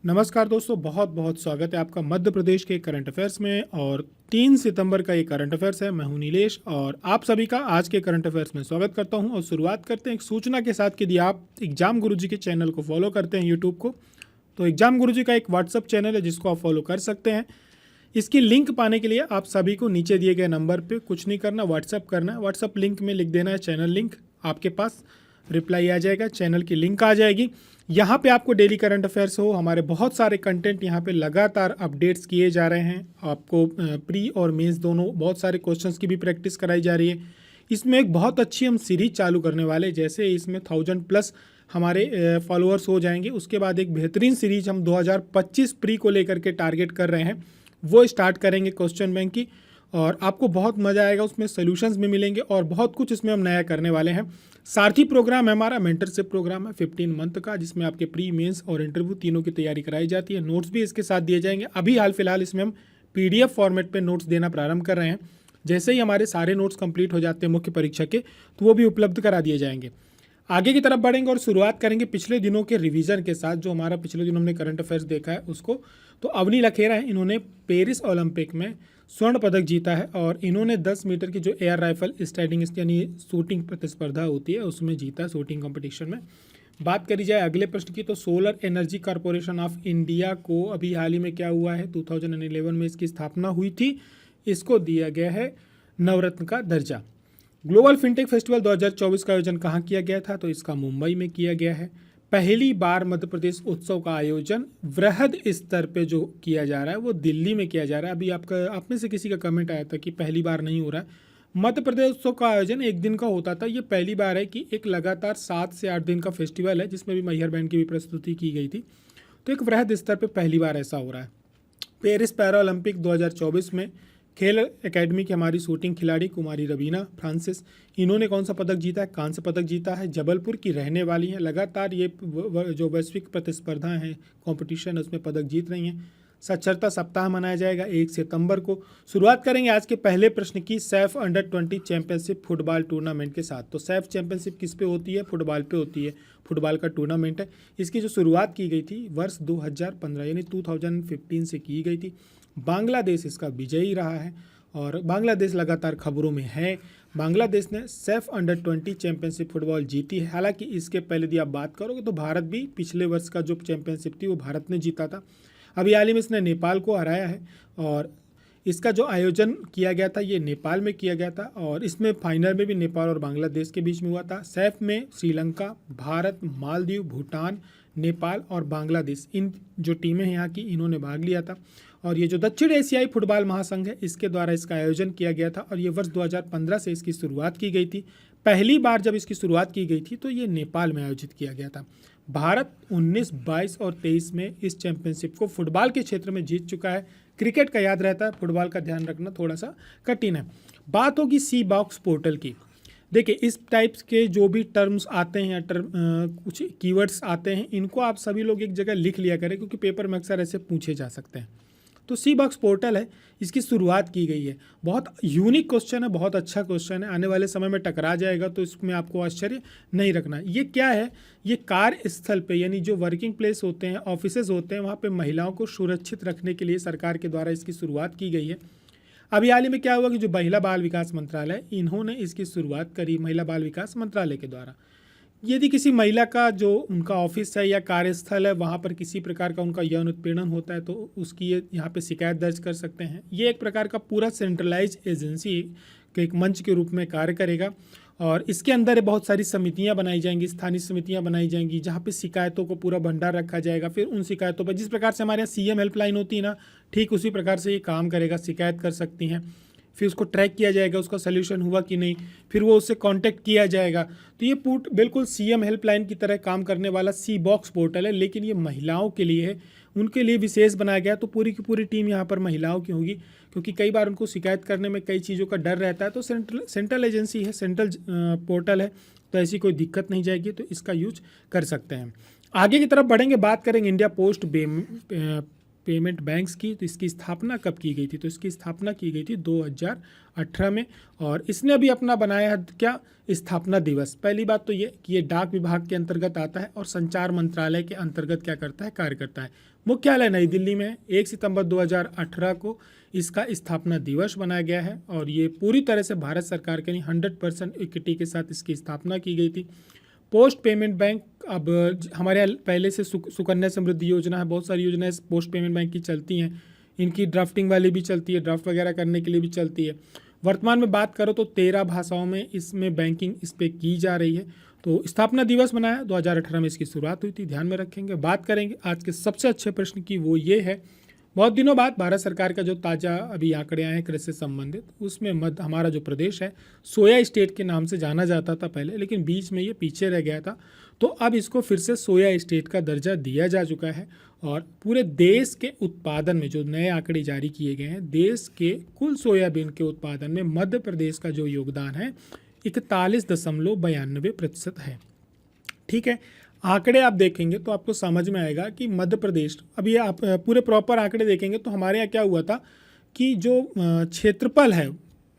नमस्कार दोस्तों, बहुत बहुत स्वागत है आपका मध्य प्रदेश के करंट अफेयर्स में। और 3 सितंबर का ये करंट अफेयर्स है। मैं हूं नीलेश और आप सभी का आज के करंट अफेयर्स में स्वागत करता हूं। और शुरुआत करते हैं एक सूचना के साथ कि यदि आप एग्जाम गुरुजी के चैनल को फॉलो करते हैं यूट्यूब को, तो एग्जाम गुरुजी का एक व्हाट्सअप चैनल है जिसको आप फॉलो कर सकते हैं। इसकी लिंक पाने के लिए आप सभी को नीचे दिए गए नंबर पर कुछ नहीं करना, व्हाट्सअप करना है। व्हाट्सअप लिंक में लिख देना है चैनल लिंक, आपके पास रिप्लाई आ जाएगा, चैनल की लिंक आ जाएगी। यहाँ पे आपको डेली करंट अफेयर्स हो, हमारे बहुत सारे कंटेंट यहाँ पे लगातार अपडेट्स किए जा रहे हैं। आपको प्री और मेंस दोनों बहुत सारे क्वेश्चंस की भी प्रैक्टिस कराई जा रही है। इसमें एक बहुत अच्छी हम सीरीज चालू करने वाले, जैसे इसमें 1000+ हमारे फॉलोअर्स हो जाएंगे, उसके बाद एक बेहतरीन सीरीज हम 2025 प्री को लेकर के टारगेट कर रहे हैं, वो स्टार्ट करेंगे क्वेश्चन बैंक की। और आपको बहुत मज़ा आएगा, उसमें सोल्यूशंस भी मिलेंगे और बहुत कुछ इसमें हम नया करने वाले हैं। सारथी प्रोग्राम है हमारा, मेंटरशिप प्रोग्राम है 15 मंथ का, जिसमें आपके प्री मेंस और इंटरव्यू तीनों की तैयारी कराई जाती है। नोट्स भी इसके साथ दिए जाएंगे। अभी हाल फिलहाल इसमें हम PDF फॉर्मेट पे नोट्स देना प्रारंभ कर रहे हैं। जैसे ही हमारे सारे नोट्स कंप्लीट हो जाते हैं मुख्य परीक्षा के, तो वो भी उपलब्ध करा दिए जाएंगे। आगे की तरफ बढ़ेंगे और शुरुआत करेंगे पिछले दिनों के रिवीजन के साथ। जो हमारा पिछले दिनों हमने करंट अफेयर्स देखा है उसको, तो अवनी लखेरा है, इन्होंने पेरिस ओलंपिक में स्वर्ण पदक जीता है और इन्होंने 10 मीटर की जो एयर राइफल स्टाइडिंग यानी शूटिंग प्रतिस्पर्धा होती है उसमें जीता, शूटिंग कंपटीशन में। बात करी जाए अगले प्रश्न की, तो solar energy corporation of India को अभी हाल ही में क्या हुआ है, 2011 में इसकी स्थापना हुई थी। इसको दिया गया है नवरत्न का दर्जा। ग्लोबल फिनटेक फेस्टिवल 2024 का आयोजन कहाँ किया गया था, तो इसका मुंबई में किया गया है। पहली बार मध्य प्रदेश उत्सव का आयोजन वृहद स्तर पे जो किया जा रहा है वो दिल्ली में किया जा रहा है। अभी आप में से किसी का कमेंट आया था कि पहली बार नहीं हो रहा है। मध्य प्रदेश उत्सव का आयोजन एक दिन का होता था, ये पहली बार है कि एक लगातार 7 से 8 दिन का फेस्टिवल है, जिसमें भी मैहर बैंड की भी प्रस्तुति की गई थी। तो एक वृहद स्तर पर पहली बार ऐसा हो रहा है। पेरिस पैरा ओलंपिक 2024 में खेल एकेडमी की हमारी शूटिंग खिलाड़ी कुमारी रवीना फ्रांसिस, इन्होंने कौन सा पदक जीता है, कांस्य पदक जीता है। जबलपुर की रहने वाली हैं, लगातार ये जो वैश्विक प्रतिस्पर्धाएं हैं, कंपटीशन है, उसमें पदक जीत रही हैं। साक्षरता सप्ताह मनाया जाएगा 1 सितंबर को। शुरुआत करेंगे आज के पहले प्रश्न की सैफ अंडर-20 चैंपियनशिप फुटबॉल टूर्नामेंट के साथ। तो सैफ चैंपियनशिप किस पे होती है, फुटबॉल पे होती है। फुटबॉल का टूर्नामेंट है। इसकी जो शुरुआत की गई थी वर्ष 2015 यानी 2015 से की गई थी। बांग्लादेश इसका विजयी रहा है और बांग्लादेश लगातार खबरों में है। बांग्लादेश ने सैफ अंडर-20 चैंपियनशिप फुटबॉल जीती है। हालांकि इसके पहले यदि आप बात करोगे तो भारत भी पिछले वर्ष का जो चैंपियनशिप थी वो भारत ने जीता था। अभी हाल ही में इसने नेपाल को हराया है और इसका जो आयोजन किया गया था ये नेपाल में किया गया था और इसमें फाइनल में भी नेपाल और बांग्लादेश के बीच में हुआ था। सैफ में श्रीलंका, भारत, मालदीव, भूटान, नेपाल और बांग्लादेश, इन जो टीमें हैं यहाँ की, इन्होंने भाग लिया था। और ये जो दक्षिण एशियाई फुटबॉल महासंघ है इसके द्वारा इसका आयोजन किया गया था और ये वर्ष 2015 से इसकी शुरुआत की गई थी। पहली बार जब इसकी शुरुआत की गई थी तो ये नेपाल में आयोजित किया गया था। भारत 19, 22 और 23 में इस चैंपियनशिप को फुटबॉल के क्षेत्र में जीत चुका है। क्रिकेट का याद रहता है, फुटबॉल का ध्यान रखना थोड़ा सा कठिन है। बात होगी सी बॉक्स पोर्टल की। देखिए, इस टाइप्स के जो भी टर्म्स आते हैं या कुछ कीवर्ड्स आते हैं, इनको आप सभी लोग एक जगह लिख लिया करें क्योंकि पेपर में अक्सर ऐसे पूछे जा सकते हैं। तो सी बॉक्स पोर्टल है, इसकी शुरुआत की गई है। बहुत यूनिक क्वेश्चन है, बहुत अच्छा क्वेश्चन है। आने वाले समय में टकरा जाएगा तो इसमें आपको आश्चर्य नहीं रखना। ये क्या है, ये कार्यस्थल पे यानी जो वर्किंग प्लेस होते हैं, ऑफिसेज होते हैं, वहाँ पे महिलाओं को सुरक्षित रखने के लिए सरकार के द्वारा इसकी शुरुआत की गई है। अभी हाल ही में क्या हुआ कि जो महिला बाल विकास मंत्रालय, इन्होंने इसकी शुरुआत करी महिला बाल विकास मंत्रालय के द्वारा। यदि किसी महिला का जो उनका ऑफिस है या कार्यस्थल है वहाँ पर किसी प्रकार का उनका यौन उत्पीड़न होता है तो उसकी ये यहाँ पे शिकायत दर्ज कर सकते हैं। ये एक प्रकार का पूरा सेंट्रलाइज एजेंसी के एक मंच के रूप में कार्य करेगा और इसके अंदर बहुत सारी समितियाँ बनाई जाएंगी, स्थानीय समितियाँ बनाई जाएंगी, जहाँ पे शिकायतों को पूरा भंडार रखा जाएगा। फिर उन शिकायतों पर, जिस प्रकार से हमारे यहाँ CM हेल्पलाइन होती है ना, ठीक उसी प्रकार से ये काम करेगा। शिकायत कर सकती हैं, फिर उसको ट्रैक किया जाएगा, उसका सोल्यूशन हुआ कि नहीं, फिर वो उससे कांटेक्ट किया जाएगा। तो ये बिल्कुल CM हेल्पलाइन की तरह काम करने वाला सी बॉक्स पोर्टल है, लेकिन ये महिलाओं के लिए है, उनके लिए विशेष बनाया गया। तो पूरी की पूरी टीम यहाँ पर महिलाओं की होगी क्योंकि कई बार उनको शिकायत करने में कई चीज़ों का डर रहता है। तो सेंट्रल एजेंसी है, सेंट्रल पोर्टल है, तो ऐसी कोई दिक्कत नहीं जाएगी, तो इसका यूज कर सकते हैं। आगे की तरफ बढ़ेंगे, बात करेंगे इंडिया पोस्ट पेमेंट बैंक्स की, तो इसकी स्थापना कब की गई थी? तो इसकी स्थापना की गई थी 2018 में, और इसने अभी अपना बनाया है क्या, स्थापना दिवस। पहली बात तो ये कि ये डाक विभाग के अंतर्गत आता है और संचार मंत्रालय के अंतर्गत क्या करता है, कार्य करता है। मुख्यालय नई दिल्ली में है। 1 सितंबर 2018 को इसका स्थापना दिवस बनाया गया है, और ये पूरी तरह से भारत सरकार के 100% इक्विटी के साथ इसकी स्थापना की गई थी। पोस्ट पेमेंट बैंक, अब हमारे यहाँ पहले से सुकन्या समृद्धि योजना है, बहुत सारी योजनाएं पोस्ट पेमेंट बैंक की चलती हैं। इनकी ड्राफ्टिंग वाली भी चलती है, ड्राफ्ट वगैरह करने के लिए भी चलती है। वर्तमान में बात करो तो 13 भाषाओं में इसमें बैंकिंग इस पर की जा रही है। तो स्थापना दिवस मनाया 2018 में इसकी शुरुआत हुई थी, ध्यान में रखेंगे। बात करेंगे आज के सबसे अच्छे प्रश्न की, वो ये है, बहुत दिनों बाद भारत सरकार का जो ताज़ा अभी आंकड़े आए हैं कृषि से संबंधित, उसमें हमारा जो प्रदेश है सोया स्टेट के नाम से जाना जाता था पहले, लेकिन बीच में ये पीछे रह गया था। तो अब इसको फिर से सोया स्टेट का दर्जा दिया जा चुका है, और पूरे देश के उत्पादन में जो नए आंकड़े जारी किए गए हैं, देश के कुल सोयाबीन के उत्पादन में मध्य प्रदेश का जो योगदान है 41.92% है। ठीक है, आंकड़े आप देखेंगे तो आपको समझ में आएगा कि मध्य प्रदेश, अभी आप पूरे प्रॉपर आंकड़े देखेंगे तो हमारे यहाँ क्या हुआ था कि जो क्षेत्रफल है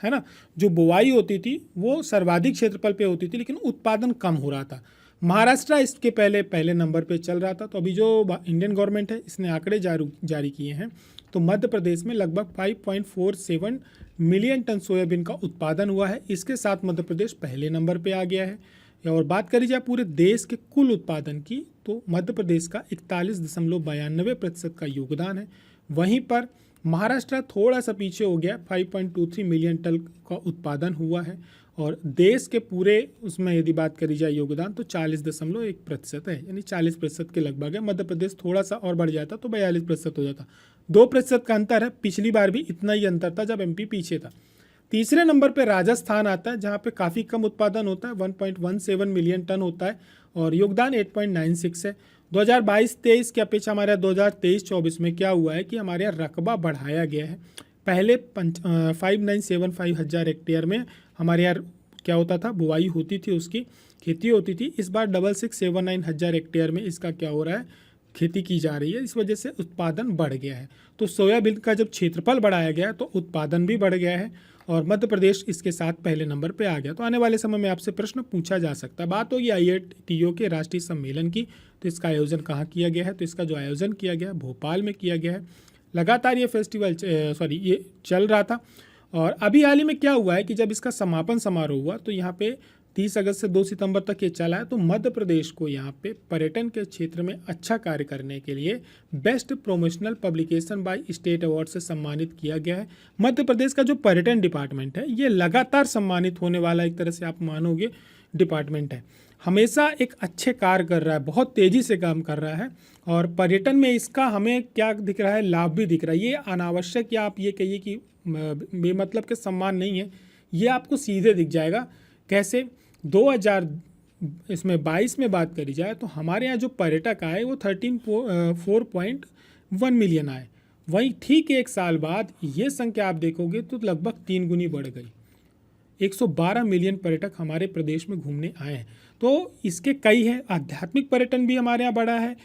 ना, जो बुवाई होती थी वो सर्वाधिक क्षेत्रफल पे होती थी, लेकिन उत्पादन कम हो रहा था। महाराष्ट्र इसके पहले नंबर पे चल रहा था। तो अभी जो इंडियन गवर्नमेंट है इसने आंकड़े जारी किए हैं, तो मध्य प्रदेश में लगभग 5.47 मिलियन टन सोयाबीन का उत्पादन हुआ है। इसके साथ मध्य प्रदेश पहले नंबर पे आ गया है। और बात करी जाए पूरे देश के कुल उत्पादन की, तो मध्य प्रदेश का 41.92% का योगदान है। वहीं पर महाराष्ट्र थोड़ा सा पीछे हो गया, 5.23 मिलियन टन का उत्पादन हुआ है। और देश के पूरे उसमें यदि बात करी जाए योगदान, तो 40.1% है, यानी 40% के लगभग है। मध्य प्रदेश थोड़ा सा और बढ़ जाता तो 42% हो जाता। 2% का अंतर है। पिछली बार भी इतना ही अंतर था जब एमपी पीछे था। तीसरे नंबर पे राजस्थान आता है, जहाँ पे काफ़ी कम उत्पादन होता है, 1.17 मिलियन टन होता है, और योगदान 8.96 है। 2022-23 की अपेक्षा हमारे 2023-24 में क्या हुआ है कि हमारे यहाँ रकबा बढ़ाया गया है। पहले 5975 हज़ार हेक्टेयर में हमारे यहाँ क्या होता था, बुआई होती थी, उसकी खेती होती थी। इस बार 6679 हज़ार हेक्टेयर में इसका क्या हो रहा है, खेती की जा रही है। इस वजह से उत्पादन बढ़ गया है। तो सोयाबीन का जब क्षेत्रफल बढ़ाया गया है तो उत्पादन भी बढ़ गया है, और मध्य प्रदेश इसके साथ पहले नंबर पे आ गया। तो आने वाले समय में आपसे प्रश्न पूछा जा सकता है। बात होगी IATO के राष्ट्रीय सम्मेलन की, तो इसका आयोजन कहाँ किया गया है? तो इसका जो आयोजन किया गया है भोपाल में किया गया है। लगातार ये फेस्टिवल ये चल रहा था, और अभी हाल ही में क्या हुआ है कि जब इसका समापन समारोह हुआ तो यहाँ पे 30 अगस्त से 2 सितंबर तक ये चला है। तो मध्य प्रदेश को यहाँ पे पर्यटन के क्षेत्र में अच्छा कार्य करने के लिए best promotional publication by state award से सम्मानित किया गया है। मध्य प्रदेश का जो पर्यटन डिपार्टमेंट है ये लगातार सम्मानित होने वाला, एक तरह से आप मानोगे, डिपार्टमेंट है। हमेशा एक अच्छे कार्य कर रहा है, बहुत तेज़ी से काम कर रहा है, और पर्यटन में इसका हमें क्या दिख रहा है, लाभ भी दिख रहा है। ये अनावश्यक या आप ये कहिए कि बेमतलब के सम्मान नहीं है, ये आपको सीधे दिख जाएगा। कैसे? 2022 में बात करी जाए तो हमारे यहाँ जो पर्यटक आए वो 4.1 मिलियन आए। वहीं ठीक एक साल बाद ये संख्या आप देखोगे तो लगभग 3 गुनी बढ़ गई। 112 मिलियन पर्यटक हमारे प्रदेश में घूमने आए हैं। तो इसके कई हैं, आध्यात्मिक पर्यटन भी हमारे यहाँ बढ़ा है,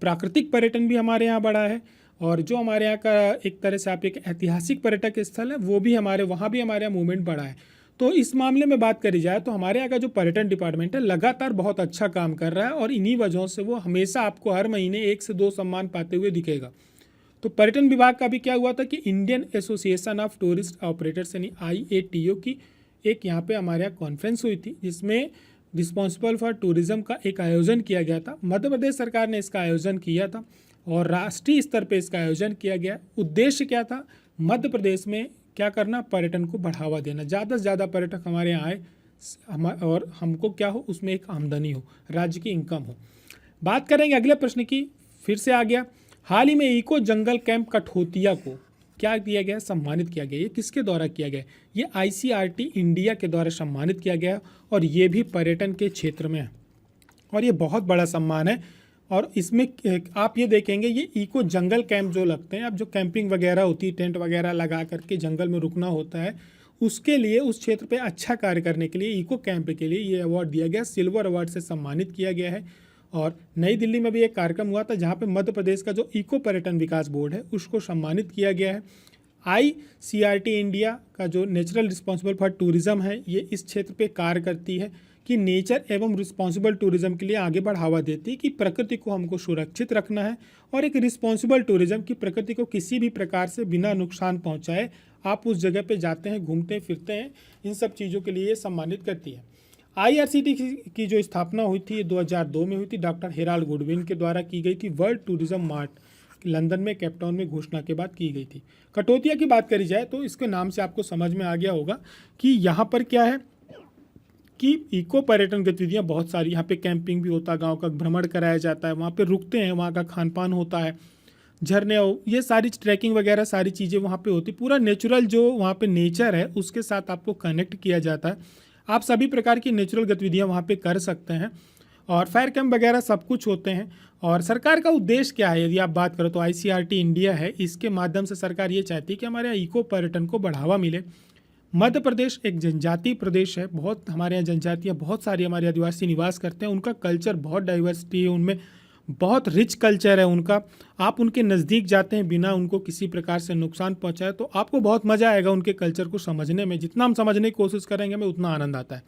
प्राकृतिक पर्यटन भी हमारे यहाँ बढ़ा है, और जो हमारे यहाँ का एक तरह से आप एक ऐतिहासिक पर्यटक स्थल है वो भी वहाँ भी हमारे यहाँ मूवमेंट बढ़ा है। तो इस मामले में बात करी जाए तो हमारे यहाँ का जो पर्यटन डिपार्टमेंट है लगातार बहुत अच्छा काम कर रहा है, और इन्हीं वजहों से वो हमेशा आपको हर महीने 1 से 2 सम्मान पाते हुए दिखेगा। तो पर्यटन विभाग का भी क्या हुआ था कि Indian association of tourist operators यानी IATO की एक यहाँ पे हमारे यहाँ कॉन्फ्रेंस हुई थी, जिसमें रिस्पॉन्सिबल फॉर टूरिज्म का एक आयोजन किया गया था। मध्य प्रदेश सरकार ने इसका आयोजन किया था, और राष्ट्रीय स्तर पे इसका आयोजन किया गया। उद्देश्य क्या था? मध्य प्रदेश में क्या करना, पर्यटन को बढ़ावा देना, ज़्यादा से ज़्यादा पर्यटक हमारे यहाँ आए, और हमको क्या हो, उसमें एक आमदनी हो, राज्य की इनकम हो। बात करेंगे अगले प्रश्न की। फिर से आ गया, हाल ही में इको जंगल कैंप कठोतिया को क्या दिया गया, सम्मानित किया गया। ये किसके द्वारा किया गया? ये ICRT इंडिया के द्वारा सम्मानित किया गया, और ये भी पर्यटन के क्षेत्र में है, और ये बहुत बड़ा सम्मान है। और इसमें आप ये देखेंगे, ये इको जंगल कैंप जो लगते हैं, अब जो कैंपिंग वगैरह होती है, टेंट वगैरह लगा करके जंगल में रुकना होता है, उसके लिए उस क्षेत्र पे अच्छा कार्य करने के लिए इको कैंप के लिए ये अवार्ड दिया गया, सिल्वर अवार्ड से सम्मानित किया गया है। और नई दिल्ली में भी एक कार्यक्रम हुआ था जहाँ पे मध्य प्रदेश का जो इको पर्यटन विकास बोर्ड है उसको सम्मानित किया गया है। ICRT इंडिया का जो नेचुरल रिस्पॉन्सिबल फॉर टूरिज्म है, ये इस क्षेत्र पे कार्य करती है कि नेचर एवं रिस्पॉन्सिबल टूरिज्म के लिए आगे बढ़ावा देती है कि प्रकृति को हमको सुरक्षित रखना है और एक रिस्पॉन्सिबल टूरिज्म की प्रकृति को किसी भी प्रकार से बिना नुकसान पहुंचाए आप उस जगह पे जाते हैं, घूमते फिरते हैं, इन सब चीज़ों के लिए ये सम्मानित करती है। IRCT की जो स्थापना हुई थी 2002 में हुई थी, डॉक्टर हेराल्ड गुडविन के द्वारा की गई थी। वर्ल्ड टूरिज्म मार्ट लंदन में, केपटाउन में घोषणा के बाद की गई थी। कटौतिया की बात करी जाए तो इसके नाम से आपको समझ में आ गया होगा कि यहाँ पर क्या है कि इको पर्यटन गतिविधियाँ बहुत सारी, यहाँ पे कैंपिंग भी होता है, गांव का भ्रमण कराया जाता है, वहाँ पे रुकते हैं, वहाँ का खान पान होता है, झरने, ये सारी ट्रैकिंग वगैरह सारी चीज़ें वहाँ पे होती, पूरा नेचुरल जो वहाँ पे नेचर है उसके साथ आपको कनेक्ट किया जाता है। आप सभी प्रकार की नेचुरल गतिविधियाँ वहाँ पे कर सकते हैं और फायर कैंप वगैरह सब कुछ होते हैं। और सरकार का उद्देश्य क्या है, यदि आप बात करो तो ICRT इंडिया है, इसके माध्यम से सरकार ये चाहती है कि हमारे यहाँ इको पर्यटन को बढ़ावा मिले। मध्य प्रदेश एक जनजातीय प्रदेश है, बहुत हमारे यहाँ जनजातियाँ बहुत सारी हमारे आदिवासी निवास करते हैं, उनका कल्चर बहुत डाइवर्सिटी है, उनमें बहुत रिच कल्चर है उनका। आप उनके नज़दीक जाते हैं बिना उनको किसी प्रकार से नुकसान पहुंचाए तो आपको बहुत मज़ा आएगा उनके कल्चर को समझने में। जितना हम समझने की कोशिश करेंगे हमें उतना आनंद आता है।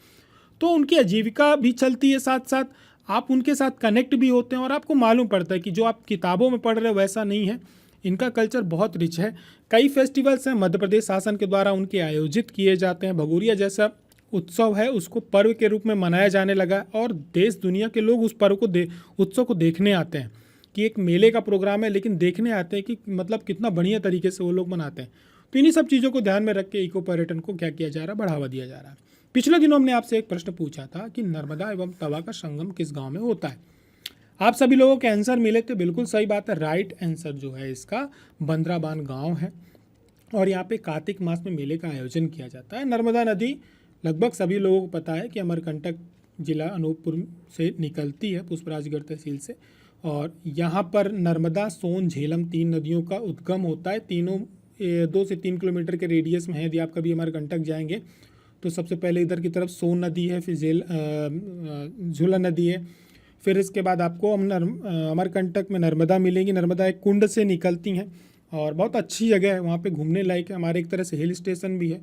तो उनकी आजीविका भी चलती है, साथ साथ आप उनके साथ कनेक्ट भी होते हैं और आपको मालूम पड़ता है कि जो आप किताबों में पढ़ रहे हो वैसा नहीं है, इनका कल्चर बहुत रिच है। कई फेस्टिवल्स हैं मध्य प्रदेश शासन के द्वारा उनके आयोजित किए जाते हैं। भगोरिया जैसा उत्सव है उसको पर्व के रूप में मनाया जाने लगा और देश दुनिया के लोग उस पर्व को उत्सव को देखने आते हैं कि एक मेले का प्रोग्राम है, लेकिन देखने आते हैं कि मतलब कितना बढ़िया तरीके से वो लोग मनाते हैं। तो इन्हीं सब चीज़ों को ध्यान में रख के इको पर्यटन को क्या किया जा रहा है, बढ़ावा दिया जा रहा है। पिछले दिनों हमने आपसे एक प्रश्न पूछा था कि नर्मदा एवं तवा का संगम किस गाँव में होता है। आप सभी लोगों के आंसर मिले थे, बिल्कुल सही बात है। राइट आंसर जो है इसका बंदराबान गाँव है और यहाँ पे कार्तिक मास में मेले का आयोजन किया जाता है। नर्मदा नदी लगभग सभी लोगों को पता है कि अमरकंटक जिला अनूपपुर से निकलती है, पुष्पराजगढ़ तहसील से, और यहाँ पर नर्मदा, सोन, झेलम 3 नदियों का उद्गम होता है। तीनों 2 से 3 किलोमीटर के रेडियस में है। यदि आप कभी अमरकंटक जाएंगे तो सबसे पहले इधर की तरफ सोन नदी है, फिर झूला नदी है, फिर इसके बाद आपको अमरकंटक में नर्मदा मिलेंगी। नर्मदा एक कुंड से निकलती हैं और बहुत अच्छी जगह है, वहाँ पे घूमने लायक है, हमारे एक तरह से हिल स्टेशन भी है।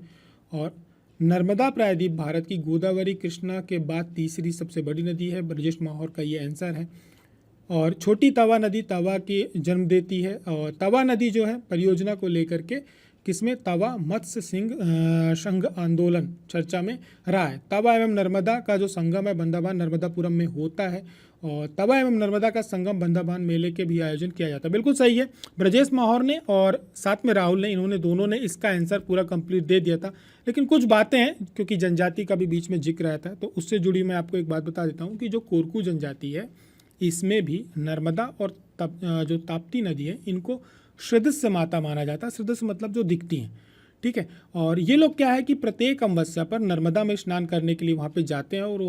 और नर्मदा प्रायद्वीप भारत की गोदावरी कृष्णा के बाद तीसरी सबसे बड़ी नदी है। ब्रजेश माहौर का ये आंसर है। और छोटी तवा नदी तवा की जन्म देती है। और तवा नदी जो है परियोजना को लेकर के किसमें, तवा मत्स्य संघ आंदोलन चर्चा में रहा है। तवा एवं नर्मदा का जो संगम है बंदाबान नर्मदापुरम में होता है और तवा एवं नर्मदा का संगम बंदाबान मेले के भी आयोजन किया जाता है। बिल्कुल सही है। ब्रजेश माहौर ने और साथ में राहुल ने, इन्होंने दोनों ने इसका आंसर पूरा कंप्लीट दे दिया था, लेकिन कुछ बातें हैं क्योंकि जनजाति का भी बीच में जिक्र रहता है तो उससे जुड़ी मैं आपको एक बात बता देता हूँ कि जो कोरकू जनजाति है इसमें भी नर्मदा और जो ताप्ती नदी है इनको सृदस्य माता माना जाता है। सृदस्य मतलब जो दिखती हैं, ठीक है। और ये लोग क्या है कि प्रत्येक अमावस्या पर नर्मदा में स्नान करने के लिए वहाँ पे जाते हैं और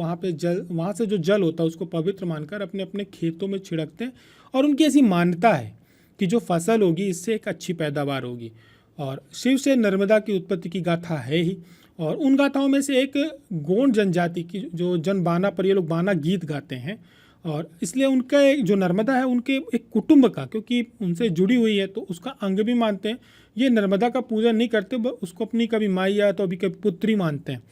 वहाँ से जो जल होता है उसको पवित्र मानकर अपने अपने खेतों में छिड़कते हैं। और उनकी ऐसी मान्यता है कि जो फसल होगी इससे एक अच्छी पैदावार होगी। और शिव से नर्मदा की उत्पत्ति की गाथा है ही। और उन गाथाओं में से एक गोंड जनजाति की जो जनबाना पर ये लोग बाना गीत गाते हैं और इसलिए उनका जो नर्मदा है उनके एक कुटुंब का, क्योंकि उनसे जुड़ी हुई है तो उसका अंग भी मानते हैं। ये नर्मदा का पूजन नहीं करते, उसको अपनी कभी माई या तो अभी कभी पुत्री मानते हैं,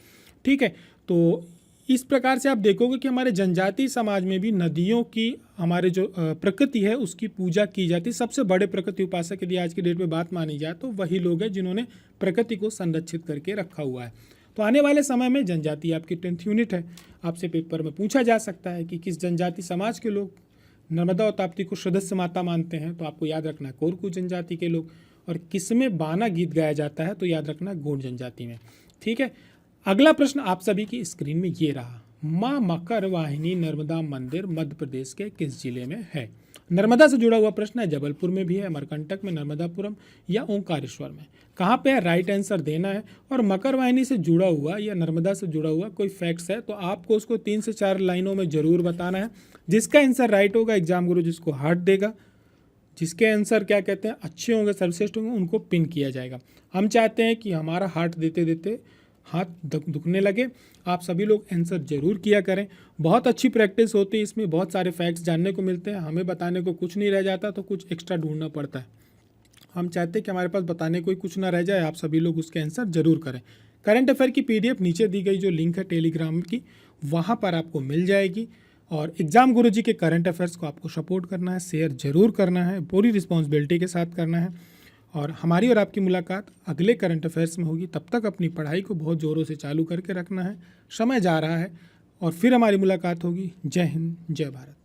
ठीक है। तो इस प्रकार से आप देखोगे कि हमारे जनजातीय समाज में भी नदियों की, हमारे जो प्रकृति है उसकी पूजा की जाती है। सबसे बड़े प्रकृति उपासक यदि आज की डेट में बात मानी जाए तो वही लोग हैं जिन्होंने प्रकृति को संरक्षित करके रखा हुआ है। तो आने वाले समय में जनजाति आपकी 10th यूनिट है, आपसे पेपर में पूछा जा सकता है कि किस जनजाति समाज के लोग नर्मदा और ताप्ती को सदस्य माता मानते हैं, तो आपको याद रखना है कोरकू जनजाति के लोग। और किसमें बाना गीत गाया जाता है तो याद रखना गोंड जनजाति में, ठीक है। अगला प्रश्न आप सभी की स्क्रीन में ये रहा, माँ मकर वाहिनी नर्मदा मंदिर मध्य प्रदेश के किस जिले में है। नर्मदा से जुड़ा हुआ प्रश्न है, जबलपुर में भी है, अमरकंटक में, नर्मदापुरम या ओंकारेश्वर में, कहाँ पे है, राइट आंसर देना है। और मकर वाहिनी से जुड़ा हुआ या नर्मदा से जुड़ा हुआ कोई फैक्ट्स है तो आपको उसको 3 से 4 लाइनों में जरूर बताना है। जिसका आंसर राइट होगा एग्जाम गुरु जिसको हार्ट देगा, जिसके आंसर क्या कहते हैं अच्छे होंगे, सर्वश्रेष्ठ होंगे, उनको पिन किया जाएगा। हम चाहते हैं कि हमारा हार्ट देते देते हाथ दुखने लगे। आप सभी लोग आंसर जरूर किया करें। बहुत अच्छी प्रैक्टिस होती है, इसमें बहुत सारे फैक्ट्स जानने को मिलते हैं। हमें बताने को कुछ नहीं रह जाता तो कुछ एक्स्ट्रा ढूंढना पड़ता है। हम चाहते हैं कि हमारे पास बताने को कुछ ना रह जाए, आप सभी लोग उसके आंसर जरूर करें। करंट अफेयर की पीडीएफ नीचे दी गई जो लिंक है टेलीग्राम की, वहाँ पर आपको मिल जाएगी। और एग्जाम गुरुजी के करंट अफेयर्स को आपको सपोर्ट करना है, शेयर जरूर करना है, पूरी रिस्पॉन्सिबिलिटी के साथ करना है। और हमारी और आपकी मुलाकात अगले करंट अफेयर्स में होगी। तब तक अपनी पढ़ाई को बहुत ज़ोरों से चालू करके रखना है। समय जा रहा है और फिर हमारी मुलाकात होगी। जय हिंद, जय भारत।